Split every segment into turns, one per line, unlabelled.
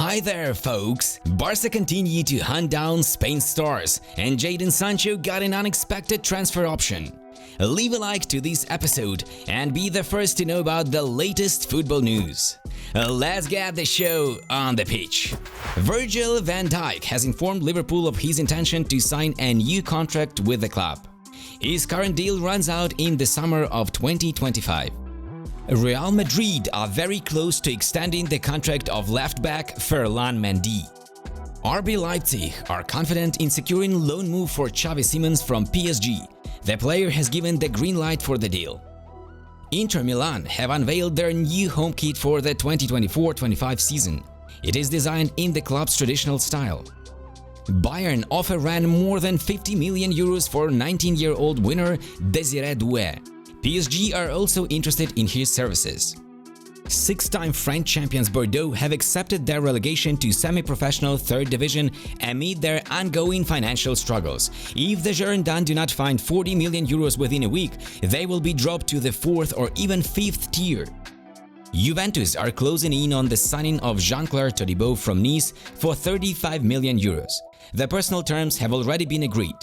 Hi there, folks! Barca continue to hunt down Spain's stars, and Jadon Sancho got an unexpected transfer option. Leave a like to this episode and be the first to know about the latest football news. Let's get the show on the pitch. Virgil van Dijk has informed Liverpool of his intention to sign a new contract with the club. His current deal runs out in the summer of 2025. Real Madrid are very close to extending the contract of left-back Ferland Mendy. RB Leipzig are confident in securing loan move for Xavi Simons from PSG. The player has given the green light for the deal. Inter Milan have unveiled their new home kit for the 2024-25 season. It is designed in the club's traditional style. Bayern ran more than 50 million euros for 19-year-old winner Désiré Doué. PSG are also interested in his services. Six-time French champions Bordeaux have accepted their relegation to semi-professional third division amid their ongoing financial struggles. If the Girondins do not find 40 million euros within a week, they will be dropped to the fourth or even fifth tier. Juventus are closing in on the signing of Jean-Claire Todibo from Nice for 35 million euros. The personal terms have already been agreed.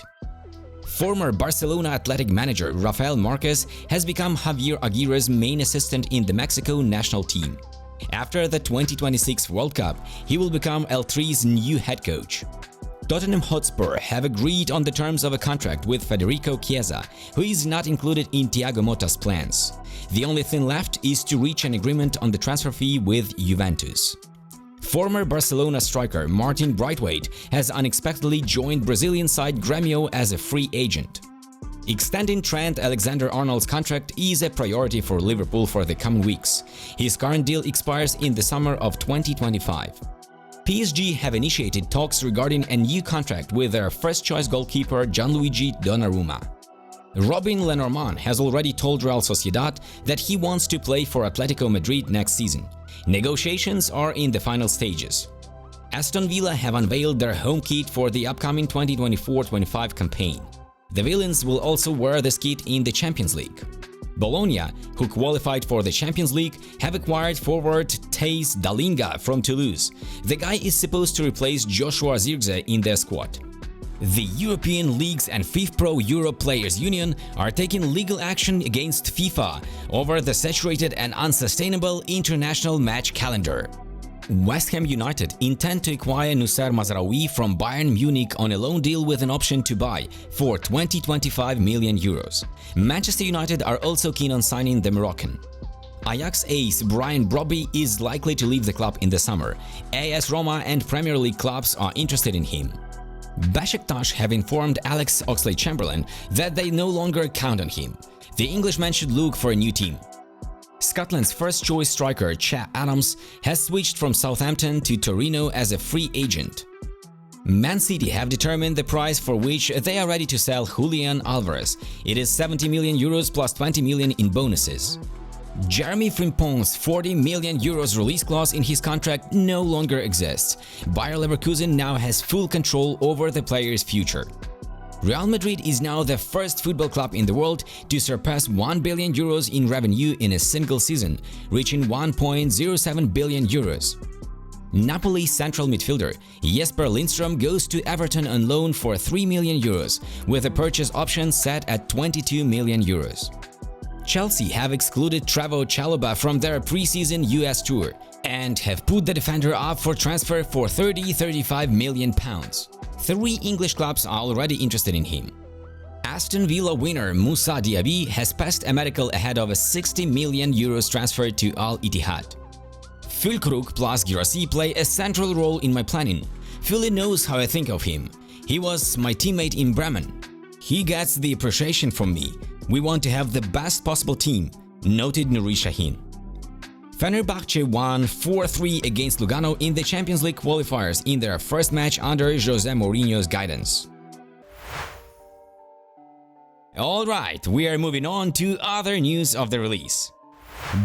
Former Barcelona Athletic manager Rafael Marquez has become Javier Aguirre's main assistant in the Mexico national team. After the 2026 World Cup, he will become L3's new head coach. Tottenham Hotspur have agreed on the terms of a contract with Federico Chiesa, who is not included in Thiago Motta's plans. The only thing left is to reach an agreement on the transfer fee with Juventus. Former Barcelona striker Martin Braithwaite has unexpectedly joined Brazilian side Grêmio as a free agent. Extending Trent Alexander-Arnold's contract is a priority for Liverpool for the coming weeks. His current deal expires in the summer of 2025. PSG have initiated talks regarding a new contract with their first-choice goalkeeper Gianluigi Donnarumma. Robin Lenormand has already told Real Sociedad that he wants to play for Atletico Madrid next season. Negotiations are in the final stages. Aston Villa have unveiled their home kit for the upcoming 2024-25 campaign. The villains will also wear this kit in the Champions League. Bologna, who qualified for the Champions League, have acquired forward Thais Dallinga from Toulouse. The guy is supposed to replace Joshua Zirkzee in their squad. The European Leagues and FIFPro Europe Players Union are taking legal action against FIFA over the saturated and unsustainable international match calendar. West Ham United intend to acquire Noussair Mazraoui from Bayern Munich on a loan deal with an option to buy for 25 million euros. Manchester United are also keen on signing the Moroccan. Ajax ace Brian Brobby is likely to leave the club in the summer. AS Roma and Premier League clubs are interested in him. Besiktas have informed Alex Oxlade-Chamberlain that they no longer count on him. The Englishman should look for a new team. Scotland's first-choice striker Che Adams has switched from Southampton to Torino as a free agent. Man City have determined the price for which they are ready to sell Julian Alvarez. It is 70 million euros plus 20 million in bonuses. Jeremy Frimpong's 40 million euros release clause in his contract no longer exists. Bayer Leverkusen now has full control over the player's future. Real Madrid is now the first football club in the world to surpass 1 billion euros in revenue in a single season, reaching 1.07 billion euros. Napoli central midfielder Jesper Lindström goes to Everton on loan for 3 million euros, with a purchase option set at 22 million euros. Chelsea have excluded Trevoh Chalobah from their preseason US tour and have put the defender up for transfer for £35 million. 3 English clubs are already interested in him. Aston Villa winner Moussa Diaby has passed a medical ahead of a 60 million euros transfer to Al Ittihad. Füllkrug plus Guirassy play a central role in my planning. Philly knows how I think of him. He was my teammate in Bremen. He gets the appreciation from me. We want to have the best possible team, noted Nuri Sahin. Fenerbahce won 4-3 against Lugano in the Champions League qualifiers in their first match under Jose Mourinho's guidance. Alright, we are moving on to other news of the release.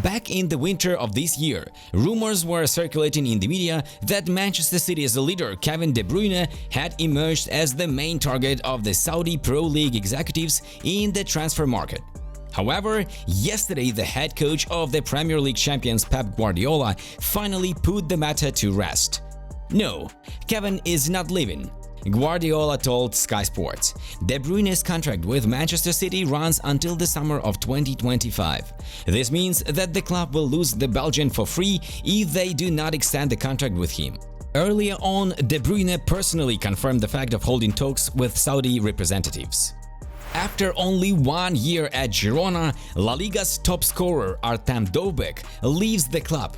Back in the winter of this year, rumors were circulating in the media that Manchester City's leader Kevin De Bruyne had emerged as the main target of the Saudi Pro League executives in the transfer market. However, yesterday the head coach of the Premier League champions Pep Guardiola finally put the matter to rest. No, Kevin is not leaving. Guardiola told Sky Sports. De Bruyne's contract with Manchester City runs until the summer of 2025. This means that the club will lose the Belgian for free if they do not extend the contract with him. Earlier on, De Bruyne personally confirmed the fact of holding talks with Saudi representatives. After only 1 year at Girona, La Liga's top scorer Artem DOVBYK leaves the club.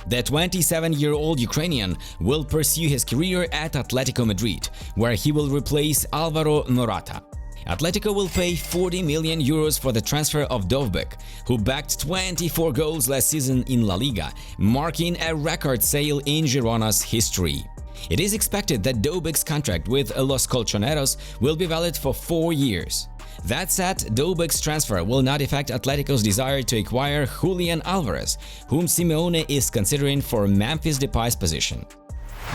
The 27-year-old Ukrainian will pursue his career at Atletico Madrid, where he will replace Alvaro Morata. Atletico will pay 40 million euros for the transfer of DOVBYK, who backed 24 goals last season in La Liga, marking a record sale in Girona's history. It is expected that DOVBYK's contract with Los Colchoneros will be valid for 4 years. That said, DOVBYK's transfer will not affect Atletico's desire to acquire Julian Alvarez, whom Simeone is considering for Memphis Depay's position.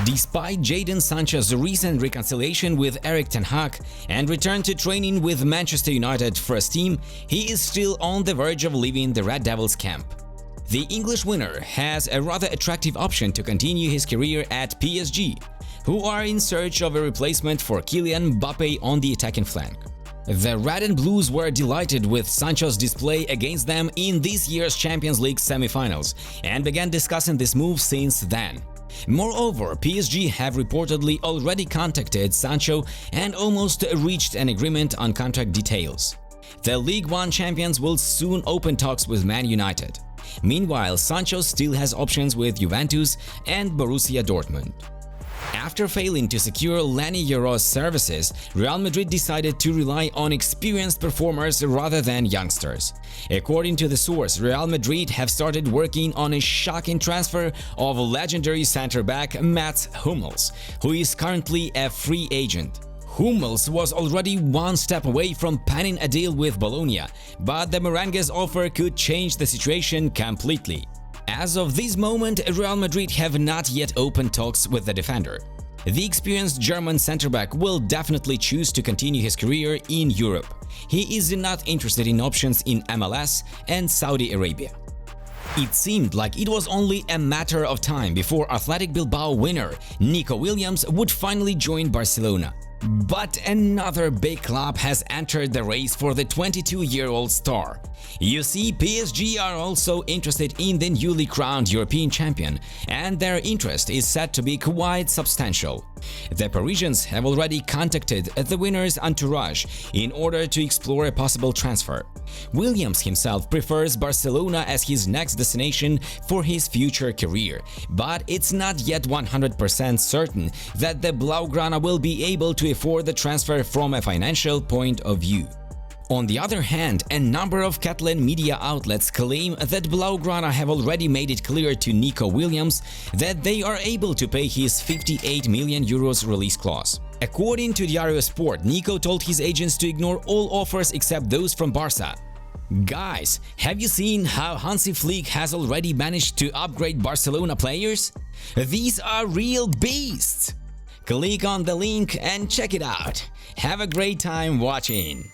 Despite Jadon Sancho's recent reconciliation with Erik ten Hag and return to training with Manchester United first team, he is still on the verge of leaving the Red Devils camp. The English winner has a rather attractive option to continue his career at PSG, who are in search of a replacement for Kylian Mbappe on the attacking flank. The Red and Blues were delighted with Sancho's display against them in this year's Champions League semi-finals and began discussing this move since then. Moreover, PSG have reportedly already contacted Sancho and almost reached an agreement on contract details. The League One champions will soon open talks with Man United. Meanwhile, Sancho still has options with Juventus and Borussia Dortmund. After failing to secure Leny Yoro's services, Real Madrid decided to rely on experienced performers rather than youngsters. According to the source, Real Madrid have started working on a shocking transfer of legendary center-back Mats Hummels, who is currently a free agent. Hummels was already one step away from penning a deal with Bologna, but the Merengues' offer could change the situation completely. As of this moment, Real Madrid have not yet opened talks with the defender. The experienced German center-back will definitely choose to continue his career in Europe. He is not interested in options in MLS and Saudi Arabia. It seemed like it was only a matter of time before Athletic Bilbao winner Nico Williams would finally join Barcelona. But another big club has entered the race for the 22-year-old star. You see, PSG are also interested in the newly crowned European champion, and their interest is said to be quite substantial. The Parisians have already contacted the winner's entourage in order to explore a possible transfer. Williams himself prefers Barcelona as his next destination for his future career, but it's not yet 100% certain that the Blaugrana will be able to afford the transfer from a financial point of view. On the other hand, a number of Catalan media outlets claim that Blaugrana have already made it clear to Nico Williams that they are able to pay his 58 million euros release clause. According to Diario Sport, Nico told his agents to ignore all offers except those from Barca. Guys, have you seen how Hansi Flick has already managed to upgrade Barcelona players? These are real beasts! Click on the link and check it out. Have a great time watching!